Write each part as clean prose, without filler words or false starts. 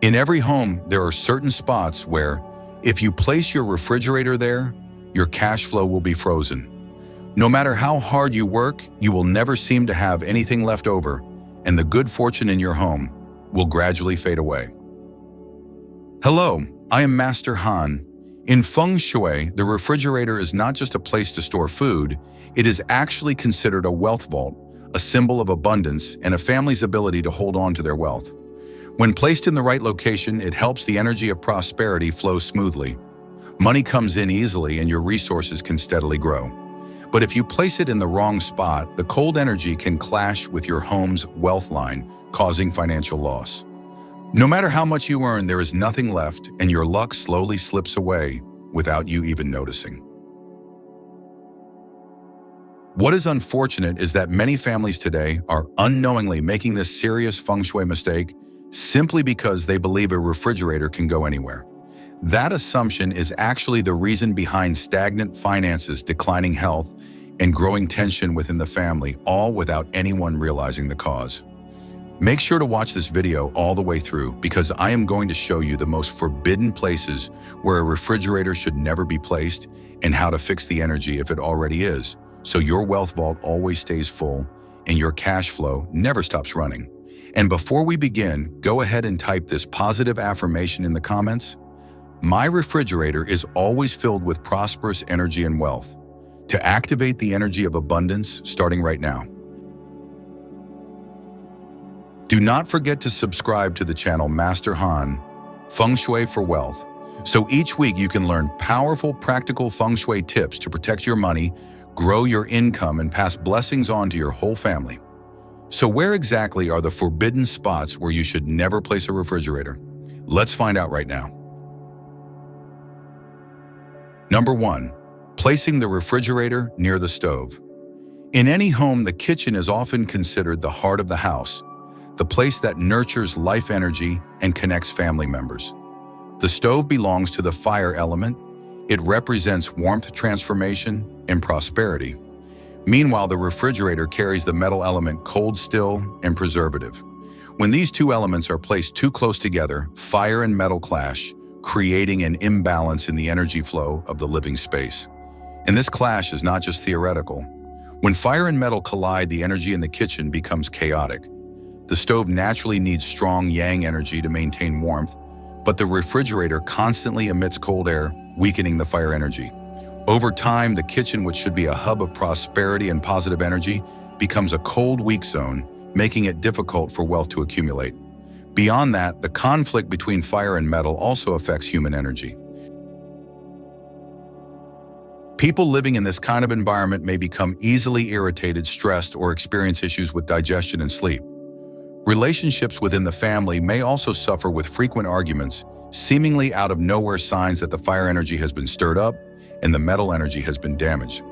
In every home, there are certain spots where, if you place your refrigerator there, your cash flow will be frozen. No matter how hard you work, you will never seem to have anything left over, and the good fortune in your home will gradually fade away. Hello, I am Master Han. In Feng Shui, the refrigerator is not just a place to store food, it is actually considered a wealth vault, a symbol of abundance and a family's ability to hold on to their wealth. When placed in the right location, it helps the energy of prosperity flow smoothly. Money comes in easily and your resources can steadily grow. But if you place it in the wrong spot, the cold energy can clash with your home's wealth line, causing financial loss. No matter how much you earn, there is nothing left, and your luck slowly slips away without you even noticing. What is unfortunate is that many families today are unknowingly making this serious feng shui mistake simply because they believe a refrigerator can go anywhere. That assumption is actually the reason behind stagnant finances, declining health, and growing tension within the family, all without anyone realizing the cause. Make sure to watch this video all the way through because I am going to show you the most forbidden places where a refrigerator should never be placed and how to fix the energy if it already is, so your wealth vault always stays full and your cash flow never stops running. And before we begin, go ahead and type this positive affirmation in the comments. My refrigerator is always filled with prosperous energy and wealth. To activate the energy of abundance, starting right now. Do not forget to subscribe to the channel Master Han, Feng Shui for Wealth, so each week you can learn powerful, practical Feng Shui tips to protect your money, grow your income, and pass blessings on to your whole family. So where exactly are the forbidden spots where you should never place a refrigerator? Let's find out right now. Number 1. Placing the refrigerator near the stove. In any home, the kitchen is often considered the heart of the house, the place that nurtures life energy and connects family members. The stove belongs to the fire element. It represents warmth, transformation, and prosperity. Meanwhile, the refrigerator carries the metal element, cold, still, and preservative. When these two elements are placed too close together, fire and metal clash, creating an imbalance in the energy flow of the living space. And this clash is not just theoretical. When fire and metal collide, the energy in the kitchen becomes chaotic. The stove naturally needs strong yang energy to maintain warmth, but the refrigerator constantly emits cold air, weakening the fire energy. Over time, the kitchen, which should be a hub of prosperity and positive energy, becomes a cold, weak zone, making it difficult for wealth to accumulate. Beyond that, the conflict between fire and metal also affects human energy. People living in this kind of environment may become easily irritated, stressed, or experience issues with digestion and sleep. Relationships within the family may also suffer with frequent arguments, seemingly out of nowhere signs that the fire energy has been stirred up and the metal energy has been damaged.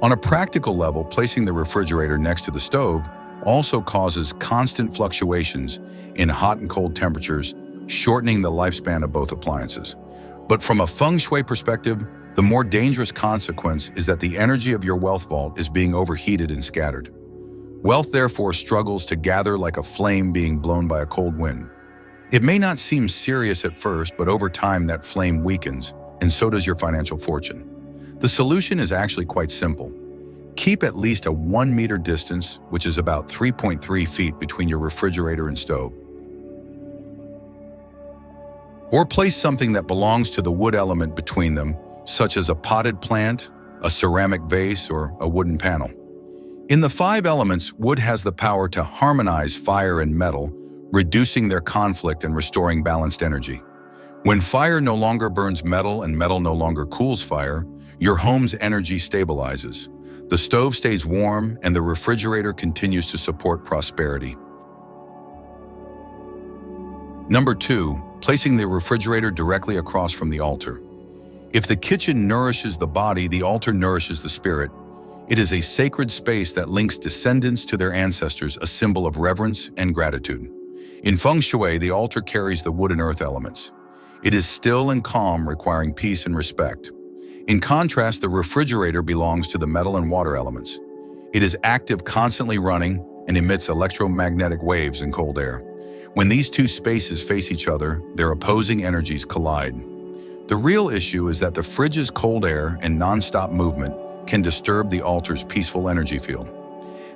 On a practical level, placing the refrigerator next to the stove also causes constant fluctuations in hot and cold temperatures, shortening the lifespan of both appliances. But from a feng shui perspective, the more dangerous consequence is that the energy of your wealth vault is being overheated and scattered. Wealth therefore struggles to gather like a flame being blown by a cold wind. It may not seem serious at first, but over time that flame weakens, and so does your financial fortune. The solution is actually quite simple. Keep at least a 1 meter distance, which is about 3.3 feet between your refrigerator and stove. Or place something that belongs to the wood element between them, such as a potted plant, a ceramic vase, or a wooden panel. In the 5 elements, wood has the power to harmonize fire and metal, reducing their conflict and restoring balanced energy. When fire no longer burns metal and metal no longer cools fire, your home's energy stabilizes. The stove stays warm and the refrigerator continues to support prosperity. Number 2, placing the refrigerator directly across from the altar. If the kitchen nourishes the body, the altar nourishes the spirit. It is a sacred space that links descendants to their ancestors, a symbol of reverence and gratitude. In Feng Shui, the altar carries the wood and earth elements. It is still and calm, requiring peace and respect. In contrast, the refrigerator belongs to the metal and water elements. It is active, constantly running, and emits electromagnetic waves and cold air. When these two spaces face each other, their opposing energies collide. The real issue is that the fridge's cold air and non-stop movement can disturb the altar's peaceful energy field.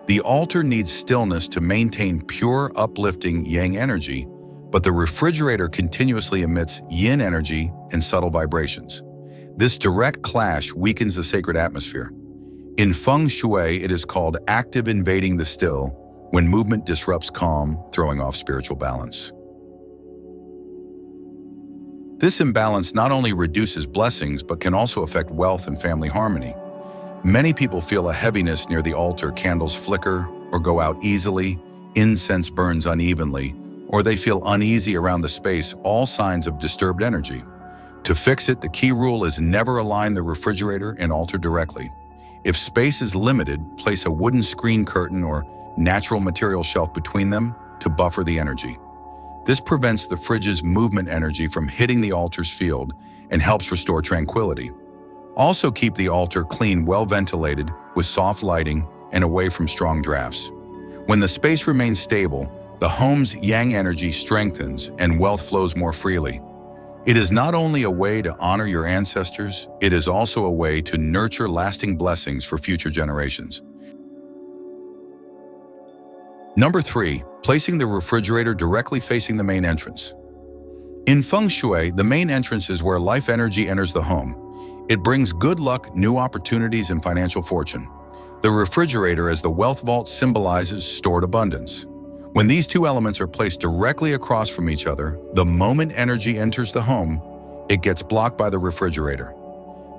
The altar needs stillness to maintain pure, uplifting yang energy, but the refrigerator continuously emits yin energy and subtle vibrations. This direct clash weakens the sacred atmosphere. In Feng Shui, it is called active invading the still, when movement disrupts calm, throwing off spiritual balance. This imbalance not only reduces blessings, but can also affect wealth and family harmony. Many people feel a heaviness near the altar, candles flicker or go out easily, incense burns unevenly, or they feel uneasy around the space, all signs of disturbed energy. To fix it, the key rule is never align the refrigerator and altar directly. If space is limited, place a wooden screen curtain or natural material shelf between them to buffer the energy. This prevents the fridge's movement energy from hitting the altar's field and helps restore tranquility. Also keep the altar clean, well ventilated, with soft lighting and away from strong drafts. When the space remains stable, the home's yang energy strengthens and wealth flows more freely. It is not only a way to honor your ancestors, it is also a way to nurture lasting blessings for future generations. Number 3, placing the refrigerator directly facing the main entrance. In Feng Shui, the main entrance is where life energy enters the home. It brings good luck, new opportunities, and financial fortune. The refrigerator, as the wealth vault, symbolizes stored abundance. When these two elements are placed directly across from each other, the moment energy enters the home, it gets blocked by the refrigerator.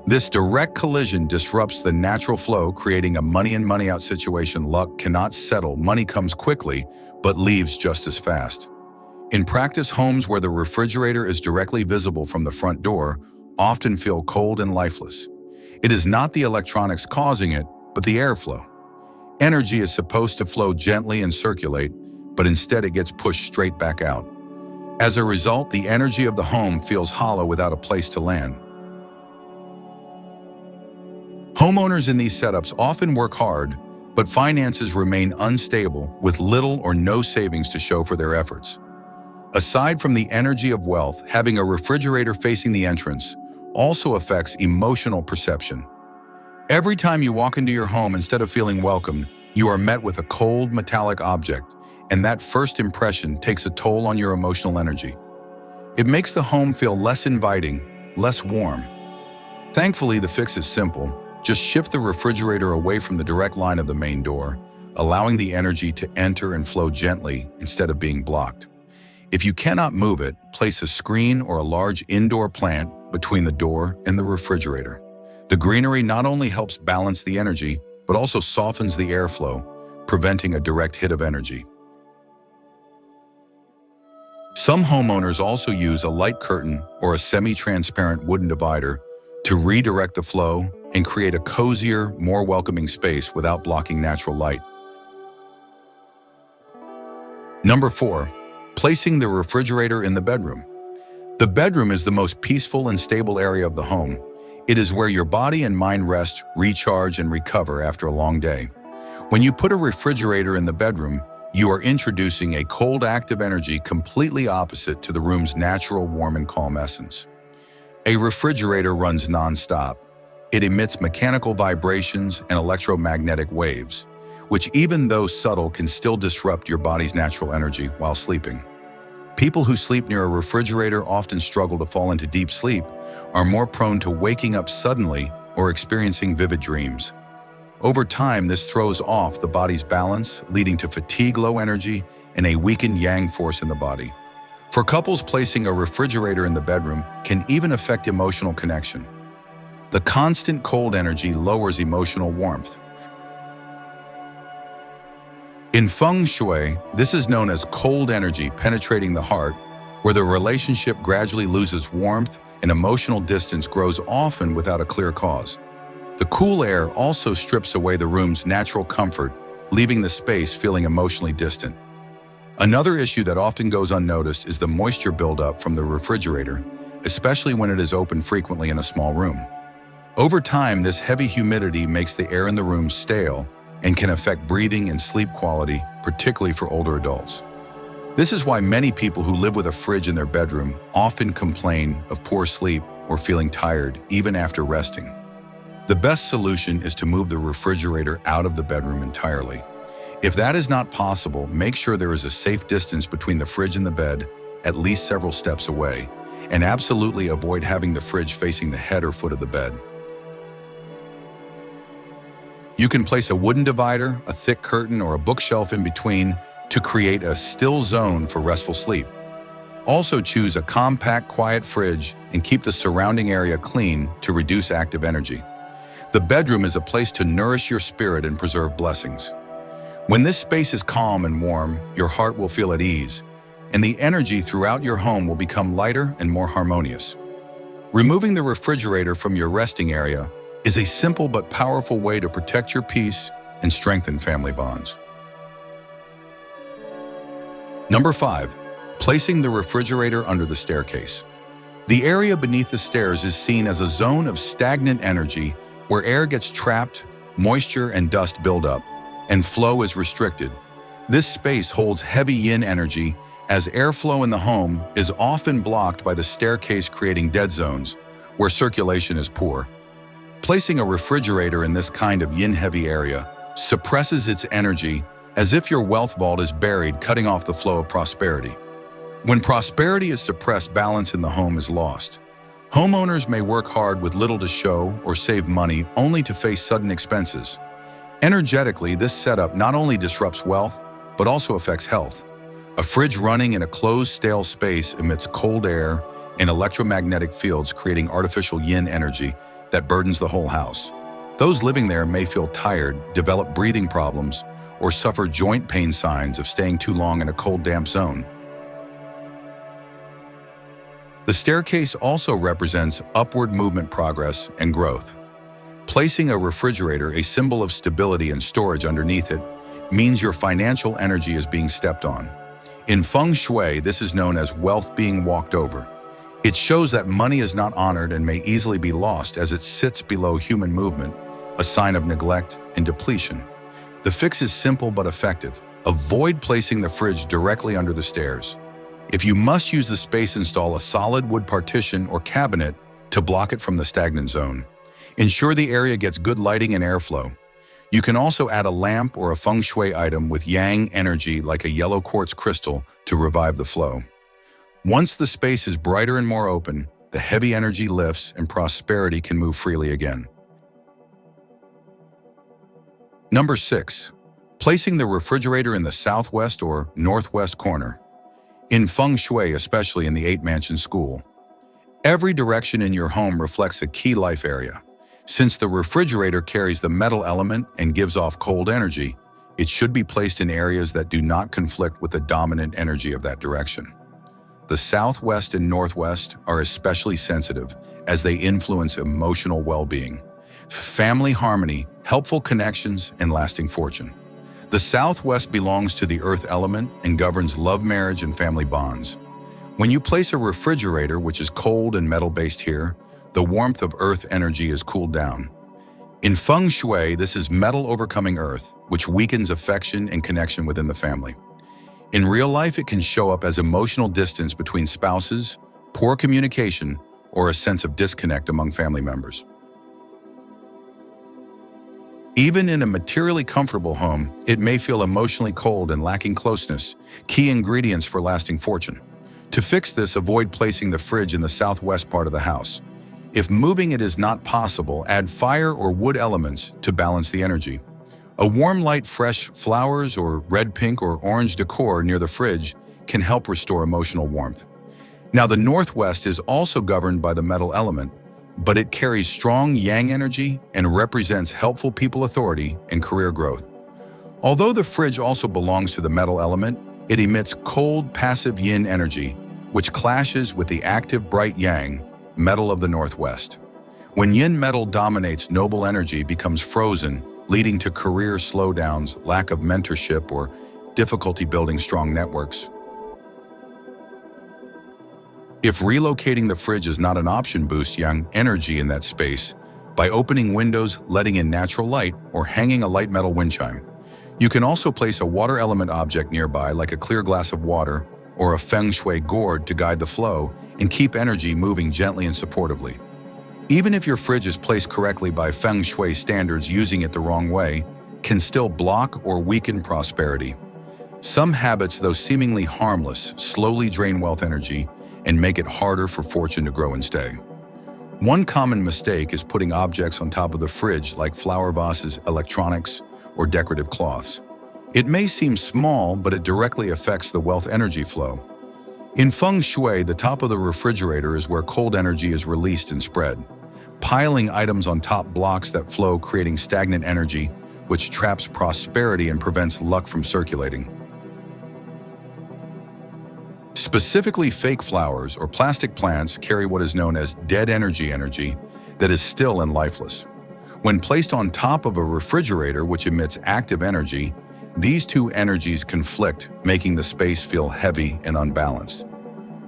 This direct collision disrupts the natural flow, creating a money in, money out situation. Luck cannot settle, money comes quickly, but leaves just as fast. In practice, homes where the refrigerator is directly visible from the front door often feel cold and lifeless. It is not the electronics causing it, but the airflow. Energy is supposed to flow gently and circulate, but instead it gets pushed straight back out. As a result, the energy of the home feels hollow without a place to land. Homeowners in these setups often work hard, but finances remain unstable with little or no savings to show for their efforts. Aside from the energy of wealth, having a refrigerator facing the entrance also affects emotional perception. Every time you walk into your home, instead of feeling welcomed, you are met with a cold metallic object, and that first impression takes a toll on your emotional energy. It makes the home feel less inviting, less warm. Thankfully, the fix is simple. Just shift the refrigerator away from the direct line of the main door, allowing the energy to enter and flow gently instead of being blocked. If you cannot move it, place a screen or a large indoor plant between the door and the refrigerator. The greenery not only helps balance the energy, but also softens the airflow, preventing a direct hit of energy. Some homeowners also use a light curtain or a semi-transparent wooden divider to redirect the flow and create a cozier, more welcoming space without blocking natural light. Number 4, placing the refrigerator in the bedroom. The bedroom is the most peaceful and stable area of the home. It is where your body and mind rest, recharge, and recover after a long day. When you put a refrigerator in the bedroom, you are introducing a cold, active energy completely opposite to the room's natural, warm, and calm essence. A refrigerator runs non-stop. It emits mechanical vibrations and electromagnetic waves, which, even though subtle, can still disrupt your body's natural energy while sleeping. People who sleep near a refrigerator often struggle to fall into deep sleep, are more prone to waking up suddenly or experiencing vivid dreams. Over time, this throws off the body's balance, leading to fatigue, low energy, and a weakened yang force in the body. For couples, placing a refrigerator in the bedroom can even affect emotional connection. The constant cold energy lowers emotional warmth. In Feng Shui, this is known as cold energy penetrating the heart, where the relationship gradually loses warmth and emotional distance grows, often without a clear cause. The cool air also strips away the room's natural comfort, leaving the space feeling emotionally distant. Another issue that often goes unnoticed is the moisture buildup from the refrigerator, especially when it is open frequently in a small room. Over time, this heavy humidity makes the air in the room stale and can affect breathing and sleep quality, particularly for older adults. This is why many people who live with a fridge in their bedroom often complain of poor sleep or feeling tired even after resting. The best solution is to move the refrigerator out of the bedroom entirely. If that is not possible, make sure there is a safe distance between the fridge and the bed, at least several steps away, and absolutely avoid having the fridge facing the head or foot of the bed. You can place a wooden divider, a thick curtain, or a bookshelf in between to create a still zone for restful sleep. Also choose a compact, quiet fridge and keep the surrounding area clean to reduce active energy. The bedroom is a place to nourish your spirit and preserve blessings. When this space is calm and warm, your heart will feel at ease, and the energy throughout your home will become lighter and more harmonious. Removing the refrigerator from your resting area is a simple but powerful way to protect your peace and strengthen family bonds. Number 5. Placing the refrigerator under the staircase. The area beneath the stairs is seen as a zone of stagnant energy where air gets trapped, moisture and dust build up, and flow is restricted. This space holds heavy yin energy as airflow in the home is often blocked by the staircase, creating dead zones where circulation is poor. Placing a refrigerator in this kind of yin-heavy area suppresses its energy as if your wealth vault is buried, cutting off the flow of prosperity. When prosperity is suppressed, balance in the home is lost. Homeowners may work hard with little to show or save money only to face sudden expenses. Energetically, this setup not only disrupts wealth, but also affects health. A fridge running in a closed, stale space emits cold air and electromagnetic fields, creating artificial yin energy that burdens the whole house. Those living there may feel tired, develop breathing problems, or suffer joint pain signs of staying too long in a cold, damp zone. The staircase also represents upward movement, progress, and growth. Placing a refrigerator, a symbol of stability and storage, underneath it means your financial energy is being stepped on. In Feng Shui, this is known as wealth being walked over. It shows that money is not honored and may easily be lost as it sits below human movement, a sign of neglect and depletion. The fix is simple but effective. Avoid placing the fridge directly under the stairs. If you must use the space, install a solid wood partition or cabinet to block it from the stagnant zone. Ensure the area gets good lighting and airflow. You can also add a lamp or a Feng Shui item with yang energy like a yellow quartz crystal to revive the flow. Once the space is brighter and more open, the heavy energy lifts and prosperity can move freely again. Number 6. Placing the refrigerator in the southwest or northwest corner. In Feng Shui, especially in the 8-mansion school, every direction in your home reflects a key life area. Since the refrigerator carries the metal element and gives off cold energy, it should be placed in areas that do not conflict with the dominant energy of that direction. The southwest and northwest are especially sensitive as they influence emotional well-being, family harmony, helpful connections, and lasting fortune. The southwest belongs to the earth element and governs love, marriage, and family bonds. When you place a refrigerator, which is cold and metal-based here, the warmth of earth energy is cooled down. In Feng Shui, this is metal overcoming earth, which weakens affection and connection within the family. In real life, it can show up as emotional distance between spouses, poor communication, or a sense of disconnect among family members. Even in a materially comfortable home, it may feel emotionally cold and lacking closeness, key ingredients for lasting fortune. To fix this, avoid placing the fridge in the southwest part of the house. If moving it is not possible, add fire or wood elements to balance the energy. A warm light, fresh flowers, or red, pink, or orange decor near the fridge can help restore emotional warmth. Now, the northwest is also governed by the metal element, but it carries strong yang energy and represents helpful people, authority, and career growth. Although the fridge also belongs to the metal element, it emits cold, passive yin energy, which clashes with the active, bright yang metal of the northwest. When yin metal dominates, noble energy becomes frozen, leading to career slowdowns, lack of mentorship, or difficulty building strong networks. If relocating the fridge is not an option, boost yang energy in that space by opening windows, letting in natural light, or hanging a light metal wind chime. You can also place a water element object nearby, like a clear glass of water or a Feng Shui gourd, to guide the flow and keep energy moving gently and supportively. Even if your fridge is placed correctly by Feng Shui standards, using it the wrong way can still block or weaken prosperity. Some habits, though seemingly harmless, slowly drain wealth energy and make it harder for fortune to grow and stay. One common mistake is putting objects on top of the fridge, like flower vases, electronics, or decorative cloths. It may seem small, but it directly affects the wealth energy flow. In Feng Shui, the top of the refrigerator is where cold energy is released and spread. Piling items on top blocks that flow, creating stagnant energy, which traps prosperity and prevents luck from circulating. Specifically, fake flowers or plastic plants carry what is known as dead energy that is still and lifeless. When placed on top of a refrigerator which emits active energy, these two energies conflict, making the space feel heavy and unbalanced.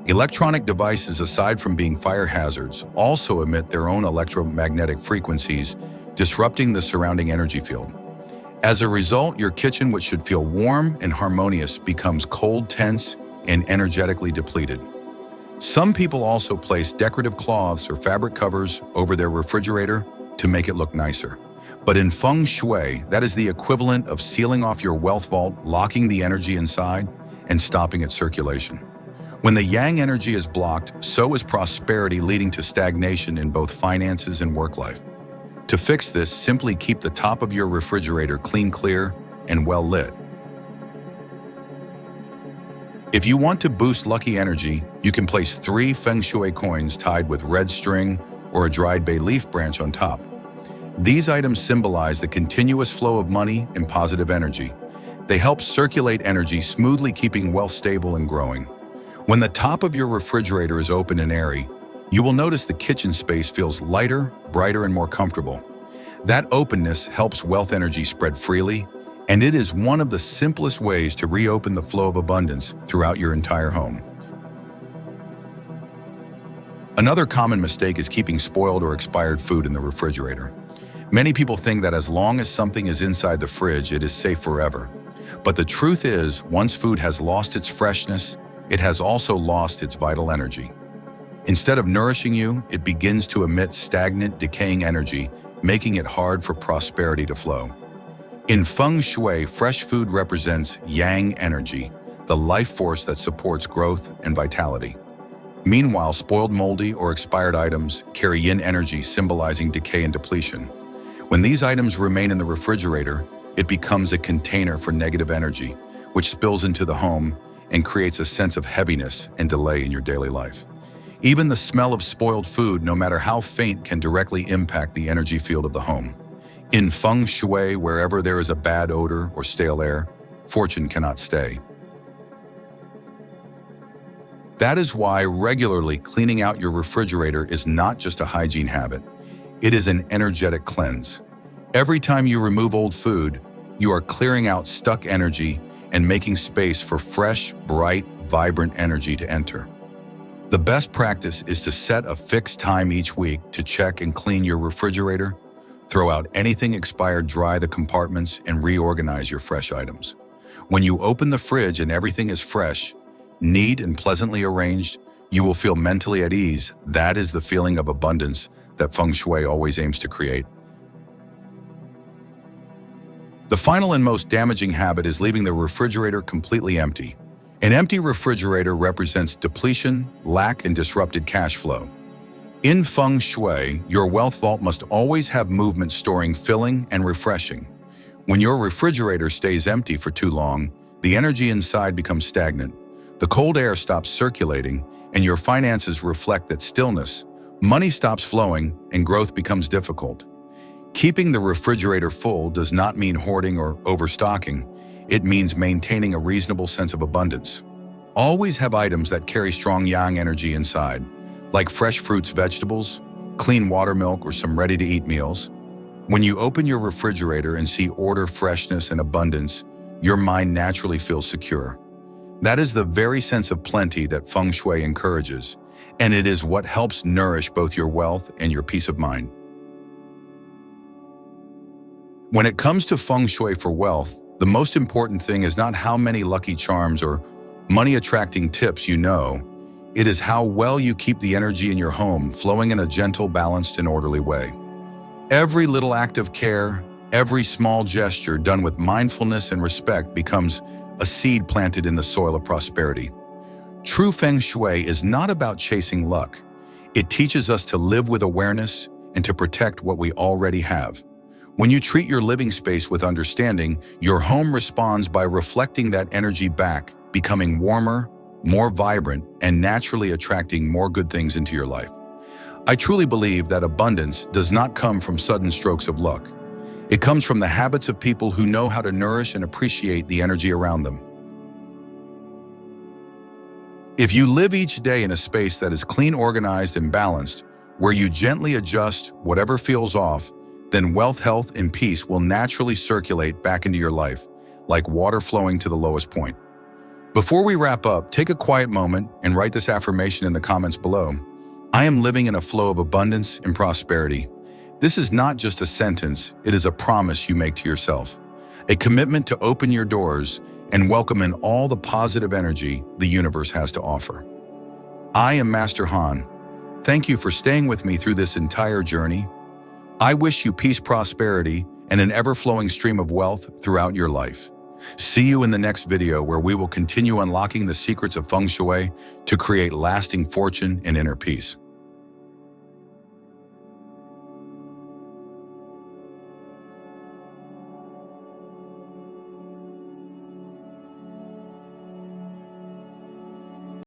Electronic devices, aside from being fire hazards, also emit their own electromagnetic frequencies, disrupting the surrounding energy field. As a result, your kitchen, which should feel warm and harmonious, becomes cold, tense, and energetically depleted. Some people also place decorative cloths or fabric covers over their refrigerator to make it look nicer. But in Feng Shui, that is the equivalent of sealing off your wealth vault, locking the energy inside, and stopping its circulation. When the yang energy is blocked, so is prosperity, leading to stagnation in both finances and work life. To fix this, simply keep the top of your refrigerator clean, clear, and well lit. If you want to boost lucky energy, you can place 3 Feng Shui coins tied with red string or a dried bay leaf branch on top. These items symbolize the continuous flow of money and positive energy. They help circulate energy smoothly, keeping wealth stable and growing. When the top of your refrigerator is open and airy, you will notice the kitchen space feels lighter, brighter, and more comfortable. That openness helps wealth energy spread freely, and it is one of the simplest ways to reopen the flow of abundance throughout your entire home. Another common mistake is keeping spoiled or expired food in the refrigerator. Many people think that as long as something is inside the fridge, it is safe forever. But the truth is, once food has lost its freshness, it has also lost its vital energy. Instead of nourishing you, it begins to emit stagnant, decaying energy, making it hard for prosperity to flow. In Feng Shui, fresh food represents yang energy, the life force that supports growth and vitality. Meanwhile, spoiled, moldy, or expired items carry yin energy, symbolizing decay and depletion. When these items remain in the refrigerator, it becomes a container for negative energy, which spills into the home and creates a sense of heaviness and delay in your daily life. Even the smell of spoiled food, no matter how faint, can directly impact the energy field of the home. In Feng Shui, wherever there is a bad odor or stale air, fortune cannot stay. That is why regularly cleaning out your refrigerator is not just a hygiene habit, it is an energetic cleanse. Every time you remove old food, you are clearing out stuck energy and making space for fresh, bright, vibrant energy to enter. The best practice is to set a fixed time each week to check and clean your refrigerator. Throw out anything expired, dry the compartments, and reorganize your fresh items. When you open the fridge and everything is fresh, neat, and pleasantly arranged, you will feel mentally at ease. That is the feeling of abundance that Feng Shui always aims to create. The final and most damaging habit is leaving the refrigerator completely empty. An empty refrigerator represents depletion, lack, and disrupted cash flow. In Feng Shui, your wealth vault must always have movement, storing, filling, and refreshing. When your refrigerator stays empty for too long, the energy inside becomes stagnant. The cold air stops circulating, and your finances reflect that stillness. Money stops flowing, and growth becomes difficult. Keeping the refrigerator full does not mean hoarding or overstocking. It means maintaining a reasonable sense of abundance. Always have items that carry strong yang energy inside, like fresh fruits, vegetables, clean water, milk, or some ready-to-eat meals. When you open your refrigerator and see order, freshness, and abundance, your mind naturally feels secure. That is the very sense of plenty that Feng Shui encourages, and it is what helps nourish both your wealth and your peace of mind. When it comes to Feng Shui for wealth, The most important thing is not how many lucky charms or money-attracting tips you know. It is how well you keep the energy in your home flowing in a gentle, balanced, and orderly way. Every little act of care, every small gesture done with mindfulness and respect becomes a seed planted in the soil of prosperity. True Feng Shui is not about chasing luck. It teaches us to live with awareness and to protect what we already have. When you treat your living space with understanding, your home responds by reflecting that energy back, becoming warmer, more vibrant, and naturally attracting more good things into your life. I truly believe that abundance does not come from sudden strokes of luck. It comes from the habits of people who know how to nourish and appreciate the energy around them. If you live each day in a space that is clean, organized, and balanced, where you gently adjust whatever feels off, then wealth, health, and peace will naturally circulate back into your life, like water flowing to the lowest point. Before we wrap up, take a quiet moment and write this affirmation in the comments below. I am living in a flow of abundance and prosperity. This is not just a sentence, it is a promise you make to yourself. A commitment to open your doors and welcome in all the positive energy the universe has to offer. I am Master Han. Thank you for staying with me through this entire journey. I wish you peace, prosperity, and an ever-flowing stream of wealth throughout your life. See you in the next video where we will continue unlocking the secrets of Feng Shui to create lasting fortune and inner peace.